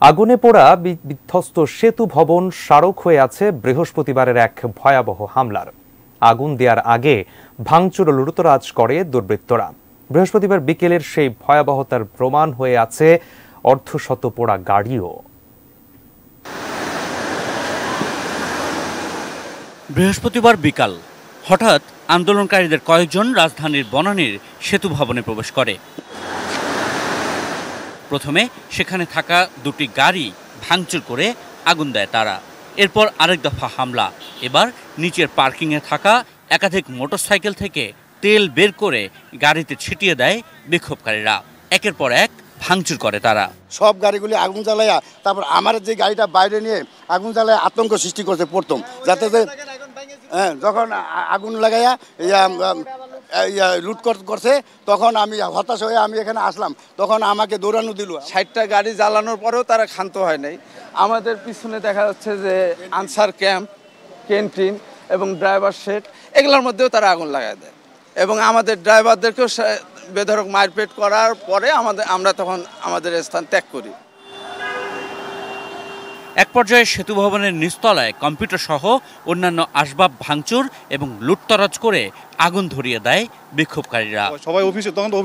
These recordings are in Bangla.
আগুনে পোড়া বিধ্বস্ত সেতু ভবন স্মারক হয়ে আছে বৃহস্পতিবারের এক ভয়াবহ হামলার। আগুন দেওয়ার আগে ভাঙচুর ও লুটতরাজ করে দুর্বৃত্তরা। বৃহস্পতিবার বিকেলের সেই ভয়াবহতার প্রমাণ হয়ে আছে অর্ধশত পোড়া গাড়িও। বৃহস্পতিবার বিকাল হঠাৎ আন্দোলনকারীদের কয়েকজন রাজধানীর বনানীর সেতু ভবনে প্রবেশ করে। প্রথমে সেখানে থাকা দুটি গাড়ি ভাঙচুর করে আগুন দেয় তারা। এরপর আরেক দফা হামলা। এবার নিচের পার্কিংয়ে থাকা একাধিক মোটরসাইকেল থেকে তেল বের করে গাড়িতে ছিটিয়ে দেয় বিক্ষোভকারীরা। একের পর এক ভাঙচুর করে তারা। সব গাড়িগুলি আগুন জ্বালাইয়া তারপর আমার যে গাড়িটা বাইরে নিয়ে আগুন জ্বালায় আতঙ্ক সৃষ্টি করছে প্রথম, যাতে যখন আগুন লাগাইয়া লুট করছে তখন আমি হতাশ হয়ে আমি এখানে আসলাম। তখন আমাকে দৌড়ানো দিল। 60টা গাড়ি জ্বালানোর পরেও তারা ক্ষান্ত হয় নাই। আমাদের পিছনে দেখা যাচ্ছে যে আনসার ক্যাম্প, ক্যান্টিন এবং ড্রাইভার শেড, এগুলোর মধ্যেও তারা আগুন লাগায় দেয় এবং আমাদের ড্রাইভারদেরকেও বেধড়ক মারপিট করার পরে আমরা তখন আমাদের স্থান ত্যাগ করি। এক পর্যায়ে সেতু ভবনের নিচতলায় কম্পিউটার সহ অন্যান্য আসবাব ভাঙচুর এবং লুটতরাজ করে আগুন ধরিয়ে দেয় বিক্ষোভকারীরা। সবাই অফিসে, তখন তো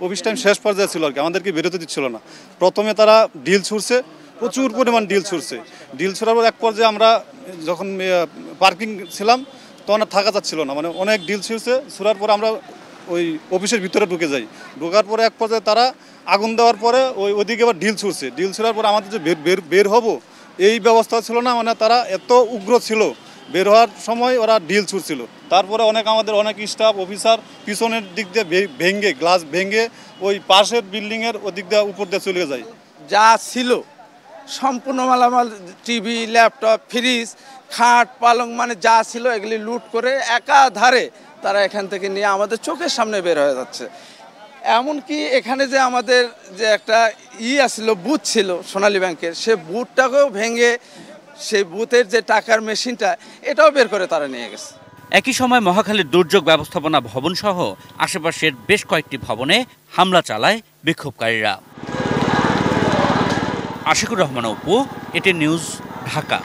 অফিস টাইম শেষ পর্যায়ে ছিল আর কি, আমাদেরকে বেরোতে দিচ্ছিল না। প্রথমে তারা ডিল ছুড়ছে, প্রচুর পরিমাণ ডিল ছুড়ছে। ডিল ছুড়ার পর এক পর্যায়ে আমরা যখন পার্কিং ছিলাম তখন আর থাকা যাচ্ছিল না, মানে অনেক ডিল ছুড়ছে। ছুড়ার পরে আমরা ওই অফিসের ভিতরে ঢুকে যাই। ঢোকার পরে এক পর্যায়ে তারা আগুন দেওয়ার পরে ওইদিকে আবার ডিল ছুড়ছে। ডিল ছুড়ার পরে আমাদের যে বের হব এই ব্যবস্থা ছিল না, মানে তারা এত উগ্র ছিল। বের হওয়ার সময় ওরা ডিল ছুড়ছিল। তারপরে আমাদের অনেক স্টাফ অফিসার পিছনের দিক দিয়ে গ্লাস ভেঙে ওই পাশের বিল্ডিংয়ের ওদিক দিয়ে উপর দিয়ে চলে যায়। যা ছিল সম্পূর্ণ মালামাল, টিভি, ল্যাপটপ, ফ্রিজ, খাট, পালং, মানে যা ছিল এগুলি লুট করে একাধারে তারা এখান থেকে নিয়ে আমাদের চোখের সামনে বের হয়ে যাচ্ছে। এমনকি এখানে যে আমাদের যে একটা আসছিল, বুথ ছিল সোনালী ব্যাংকের, সে বুথটাকেও ভেঙে সেই বুথের যে টাকার মেশিনটা এটাও বের করে তারা নিয়ে গেছে। একই সময় মহাখালীর দুর্যোগ ব্যবস্থাপনা ভবন সহ আশেপাশের বেশ কয়েকটি ভবনে হামলা চালায় বিক্ষোভকারীরা। আশিকুর রহমান অপু, এটি নিউজ, ঢাকা।